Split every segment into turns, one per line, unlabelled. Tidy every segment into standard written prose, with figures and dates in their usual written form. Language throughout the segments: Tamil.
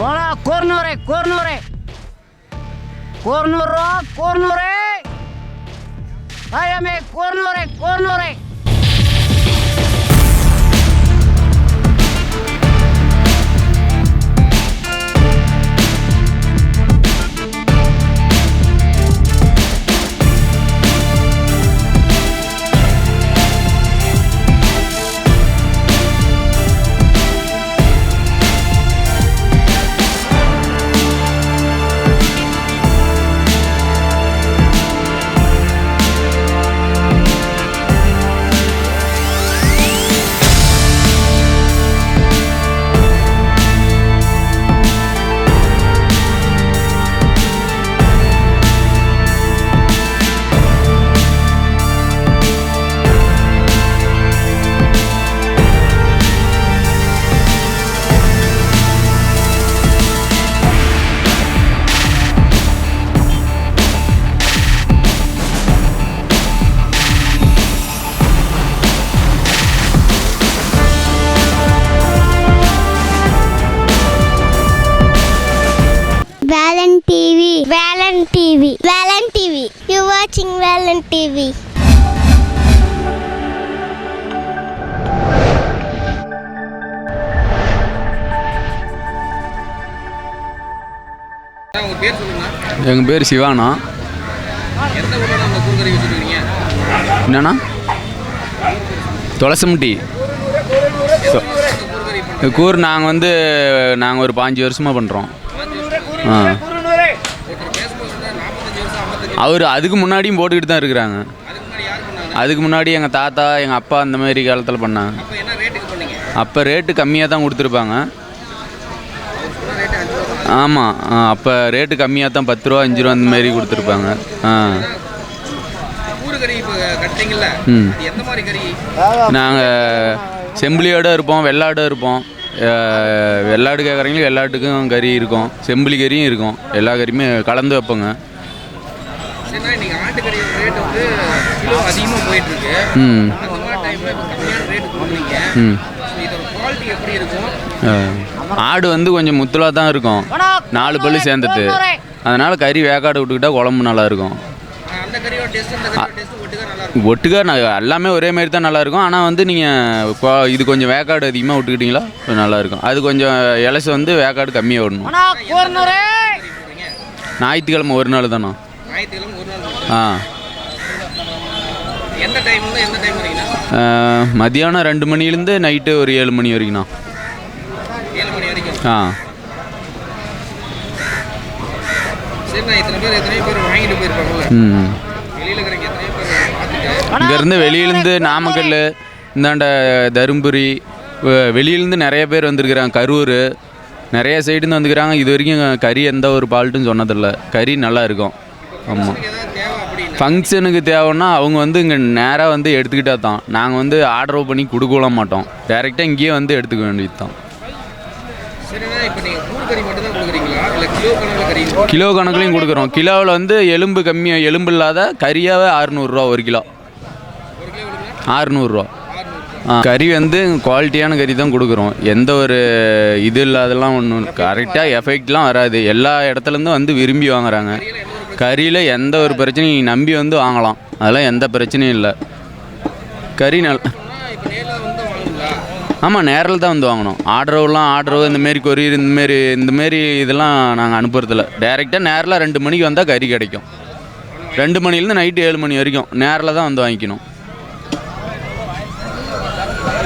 போடா கோர்னூரே கோர்னூரே கோர்னூரா கோர்னூரே ஐயமே கோர்னூரே கோர்னூரே.
Valent TV. Valent TV. Valent TV. You're watching Valent TV.
எங்கள் பேர் சிவானா. என்னண்ணா? துளசம்பட்டி கூர். நாங்கள் ஒரு 5 வருஷமாக பண்ணுறோம். அவர் அதுக்கு முன்னாடியும் போட்டுக்கிட்டு தான் இருக்கிறாங்க. அதுக்கு முன்னாடி எங்கள் தாத்தா எங்கள் அப்பா அந்த மாதிரி காலத்தில் பண்ணாங்க. அப்போ ரேட்டு கம்மியாக தான் கொடுத்துருப்பாங்க. ஆமாம், அப்போ ரேட்டு கம்மியாக தான் 10 ரூபா 5 ரூபா அந்த மாதிரி கொடுத்துருப்பாங்க. நாங்கள் செம்பிளியோடு இருப்போம், வெள்ளாடும் இருப்போம். வெள்ளாடு கேட்குறீங்களா? வெள்ளாட்டுக்கும் கறி இருக்கும், செம்பிளி கறியும் இருக்கும். எல்லா கறியுமே கலந்து வைப்போங்க. ஆடு கொஞ்சம் முத்தலாக தான் இருக்கும், 4 பல்லு சேர்ந்துட்டு. அதனால் கறி வேக்காடு விட்டுக்கிட்டா குழம்பு நல்லாயிருக்கும். ஒட்டுக்கா எல்லாமே ஒரே மாதிரி தான் நல்லாயிருக்கும். ஆனால் நீங்கள் இது கொஞ்சம் வேக்காடு அதிகமாக விட்டுக்கிட்டிங்களா நல்லாயிருக்கும். அது கொஞ்சம் இலசு வேக்காடு கம்மியாக விடணும். ஞாயிற்றுக்கிழமை ஒரு நாள் தானே. மதியானம் 2 மணிலேருந்து நைட்டு ஒரு 7 மணி வரைக்கும்ண்ணா. இங்கேருந்து வெளியிலேருந்து நாமக்கல், இந்தாண்ட தருமபுரி, வெளியிலேருந்து நிறைய பேர் வந்திருக்கிறாங்க. கரூர், நிறைய சைடுன்னு வந்துக்கிறாங்க. இது வரைக்கும் கறி எந்த ஒரு பால்ட்டுன்னு சொன்னதில்லை. கறி நல்லா இருக்கும். ஆமாம், ஃபங்க்ஷனுக்கு தேவைன்னா அவங்க இங்கே நேராக எடுத்துக்கிட்டா தான். நாங்கள் ஆர்டர் பண்ணி கொடுக்கலாம் மாட்டோம். டைரெக்டாக இங்கேயே எடுத்துக்க வேண்டியது தான். கிலோ கணக்குலையும் கொடுக்குறோம். கிலோவில் எலும்பு கம்மியாக, எலும்பு இல்லாத கறியாகவே 600 ரூபா ஒரு கிலோ. 600 ரூபா. கறி குவாலிட்டியான கறி தான் கொடுக்குறோம். எந்த ஒரு இது இல்லாதெல்லாம் ஒன்றும் கரெக்டாக எஃபெக்ட்லாம் வராது. எல்லா இடத்துலேருந்து விரும்பி வாங்குறாங்க. கறியில் எந்த ஒரு பிரச்சனையும் நம்பி வாங்கலாம். அதெல்லாம் எந்த பிரச்சனையும் இல்லை. கறி ஆமாம், நேரில் தான் வாங்கணும். ஆர்டரு இந்தமாரி கொரியர் இந்தமாரி இதெல்லாம் நாங்கள் அனுப்புறதில்ல. டைரெக்டாக நேரில் 2 மணிக்கு வந்தால் கறி கிடைக்கும். 2 மணிலேருந்து நைட்டு 7 மணி வரைக்கும் நேரில் தான் வாங்கிக்கணும்.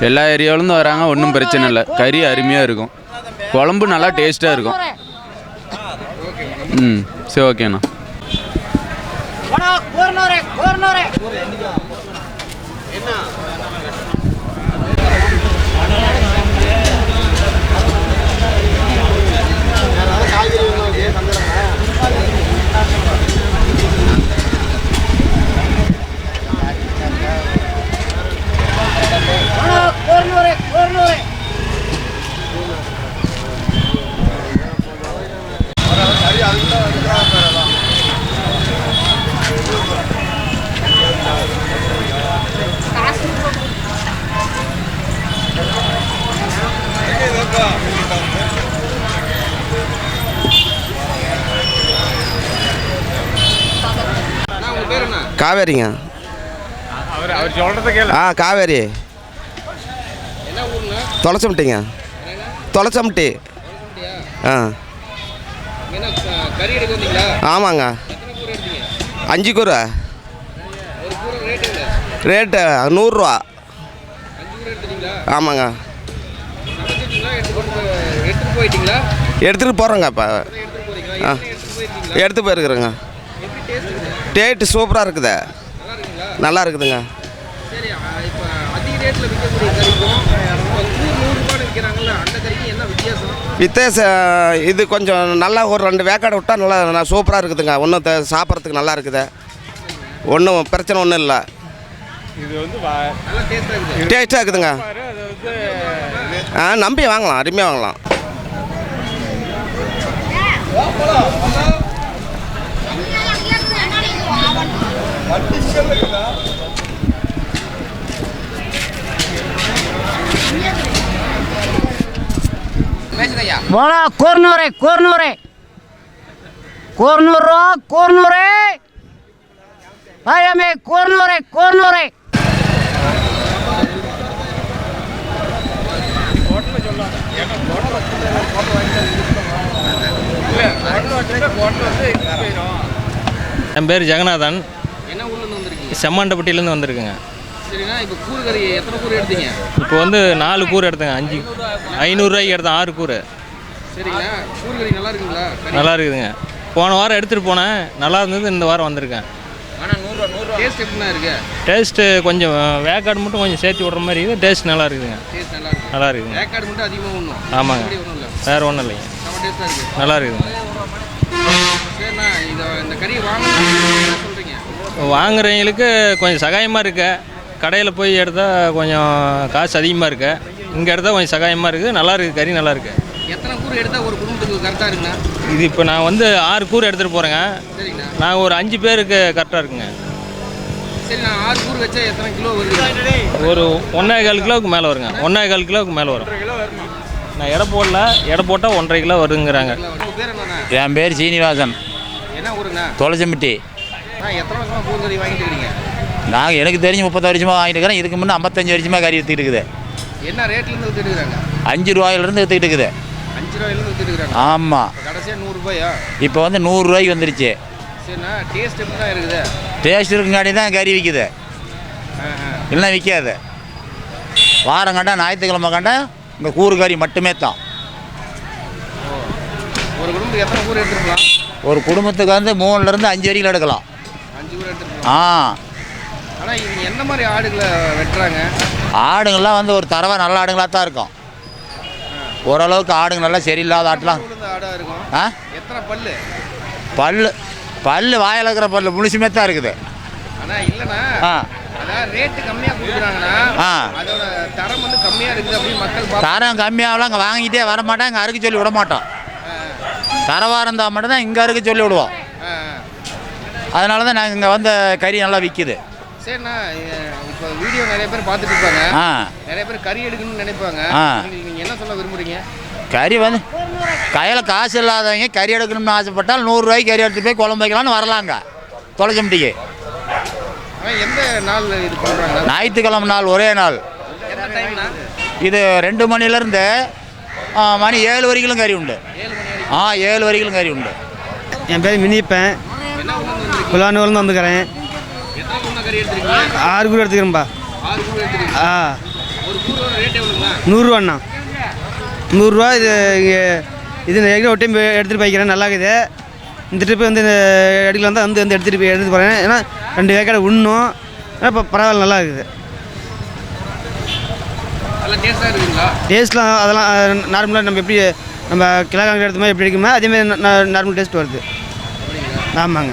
எல்லா ஏரியாவிலேருந்து வராங்க, ஒன்றும் பிரச்சனை இல்லை. கறி அருமையாக இருக்கும், குழம்பு நல்லா டேஸ்ட்டாக இருக்கும். சரி, ஓகேண்ணா.
காவேரிங்க. காவேரி. தொலைச்சம்பட்டிங்க. தொலைச்சம்பட்டி. ஆமாங்க. 5 கூரை. ரேட்டு 100 ரூபா. ஆமாங்க. எடுத்துகிட்டு போகிறோங்க இப்போ. எடுத்து போயிருக்குறேங்க. டேட்டு சூப்பராக இருக்குது. நல்லா இருக்குதுங்க. வித்தியாசம் இது கொஞ்சம் நல்லா ஒரு 2 வேக்காடை விட்டால் நல்லா சூப்பராக இருக்குதுங்க. ஒன்றும் சாப்பிட்றதுக்கு நல்லா இருக்குது. ஒன்றும் பிரச்சனை ஒன்றும் இல்லை.
இது வந்து
டேஸ்ட்டாக இருக்குதுங்க. நம்பி வாங்கலாம், அருமையாக வாங்கலாம்.
बोला कोरनूरे कोरनूरे कोरनूरो कोरनूरे भाई हमें कोरनूरे कोरनूरे
என் பேர் ஜெகநாதன். செம்மாண்டப்பட்டியிலேருந்து வந்திருக்குங்க. இப்போ வந்து 4 கூறு எடுத்தேங்க. 500 ரூபாய்க்கு எடுத்தேன் 6 கூறு. நல்லா இருக்குதுங்க. போன வாரம் எடுத்துகிட்டு போனேன், நல்லா இருந்தது. இந்த வாரம் வந்திருக்கேன். டேஸ்ட்டு கொஞ்சம் வேக்காடு மட்டும் கொஞ்சம் சேர்த்து விட்ற மாதிரி இருக்குது. டேஸ்ட் நல்லா இருக்குதுங்க. நல்லா இருக்குதுங்க. ஆமாங்க, வேறு ஒன்றும் இல்லைங்க. நல்லா இருக்குதுங்க. வாங்குறவங்களுக்கு கொஞ்சம் சகாயமாக இருக்கு. கடையில் போய் எடுத்தால் கொஞ்சம் காசு அதிகமாக இருக்கு. இங்கே எடுத்தால் கொஞ்சம் சகாயமாக இருக்குது. நல்லா இருக்குது. கறி நல்லா இருக்குது.
எத்தனை கூறு எடுத்தால் ஒரு குடும்பத்துக்கு கரெக்டாக இருக்குண்ணா?
இது இப்போ நான் வந்து 6 கூறு எடுத்துகிட்டு போகிறேங்க. நாங்கள் ஒரு 5 பேருக்கு கரெக்டாக இருக்குங்க.
சரி, நான் 6 கூறு வச்சா எத்தனை கிலோ வருது?
ஒரு 1.25 கிலோவுக்கு மேலே வருங்க. 1.25 கிலோவுக்கு மேலே வரும். நான் எடை போடல. எடை போட்டால் 1.5 கிலோ வருங்கிறாங்க.
பேர் என்னண்ணா?
என் பேர் சீனிவாசன்.
என்ன ஊருண்ணா?
தொலைச்சம்பட்டி.
எத்தனை வருஷமாக கூறு கறி வாங்கிட்டு இருக்கிறீங்க?
நாங்கள் எனக்கு தெரிஞ்சு 30 வருஷமாக வாங்கிட்டு இருக்கிறேன். இதுக்கு முன்னே 55 வருஷமாக கறி விற்றுக்கிட்டு இருக்குது.
என்ன ரேட்லேருந்து விற்றுட்டு இருக்கிறாங்க?
5 ரூபாயிலிருந்து விற்றுக்கிட்டு இருக்குது.
5 ரூபாயிலேருந்து விற்றுட்டு இருக்கிறாங்க.
ஆமாம்.
கடைசியாக 100 ரூபாயா?
இப்போ வந்து 100 ரூபாய்க்கு வந்துருச்சு.
சரிண்ணா, டேஸ்ட் எப்படி தான் இருக்குது?
டேஸ்ட் இருக்குங்காட்டி தான் கறி விற்குது. இல்லைன்னா விற்காது. வாரம் கண்டா ஞாயிற்றுக்கிழமை கண்டா இந்த கூறு கறி மட்டுமே தான்.
ஒரு குடும்பத்துக்கு எத்தனை கூறு எடுத்துருக்கலாம்?
ஒரு குடும்பத்துக்கு வந்து 3லேருந்து 5 வரைக்கும் எடுக்கலாம்.
5 கூறு எடுத்துருக்கலாம். ஆனால் இவங்க எந்த மாதிரி ஆடுகளை வெட்டுறாங்க?
ஆடுங்கள்லாம் வந்து ஒரு தரவை நல்ல ஆடுங்களாக தான் இருக்கும். ஓரளவுக்கு ஆடுங்க நல்லா சரியில்லாத ஆட்டெலாம்
ஆடாக இருக்கும். எத்தனை பல்லு?
பல்லு வாயில் இருக்கிற பல்லு முழுசுமே தான் இருக்குது.
ஆனால் இல்லைண்ணா, அதான் ரேட்டு கம்மியாக கொடுக்குறாங்கன்னா அதோட தரம் வந்து கம்மியாக இருக்குது அப்படின்னு மக்கள்
தரம் கம்மியாகலாம் அங்கே வாங்கிட்டே வர மாட்டோம். இங்கே அறுக்க சொல்லி விட மாட்டோம். தரவாக இருந்தால் மட்டும்தான் இங்கே அறுக்க சொல்லி விடுவோம். அதனால தான் நாங்கள் இங்கே வந்து கறி நல்லா விற்கிது.
சரிண்ணா, இப்போ வீடியோ நிறைய பேர் பார்த்துட்டு இருப்பாங்க. நிறைய பேர் கறி எடுக்கணும்னு நினைப்பாங்க. நீங்கள் என்ன சொல்ல விரும்புகிறீங்க?
கறி வந்து கையில் காசு இல்லாதவங்க கறி எடுக்கணும்னு ஆசைப்பட்டால் 100 ரூபாய்க்கு கறி எடுத்துகிட்டு போய் குழம்பு வைக்கலான்னு வரலாங்க தொலைச்சம்பட்டிக்கு.
எந்த நாள் இது பண்ணுறாங்க?
ஞாயிற்றுக்கிழமை நாள், ஒரே நாள். இது 2 மணிலேருந்து மணி 7 வரைக்கும் கறி உண்டு. 7 வரைக்கும் கறி உண்டு.
என் பேர் மினிப்பேன். குலானூர்லேருந்து வந்துக்கிறேன். 6 கூறு எடுத்துக்கிறேன்ப்பா. 100 ரூபாண்ணா. 100 ரூபா. இது ஏற்கனவே ஒரு டைம் எடுத்துகிட்டு போய்க்கிறேன். நல்லா இருக்குது. இந்த ட்ரிப்பு வந்து எடுக்கலாம் தான் வந்து எடுத்துகிட்டு போகிறேன். ஏன்னா 2 வேக்காடை உண்ணும். இப்போ பரவாயில்ல, நல்லா இருக்குது. டேஸ்ட்லாம் அதெல்லாம் நார்மலாக நம்ம எப்படி நம்ம கிலோ கணக்கு எடுத்த மாதிரி எப்படி இருக்குமோ அதேமாதிரி நார்மல் டேஸ்ட் வருது. ஆமாங்க.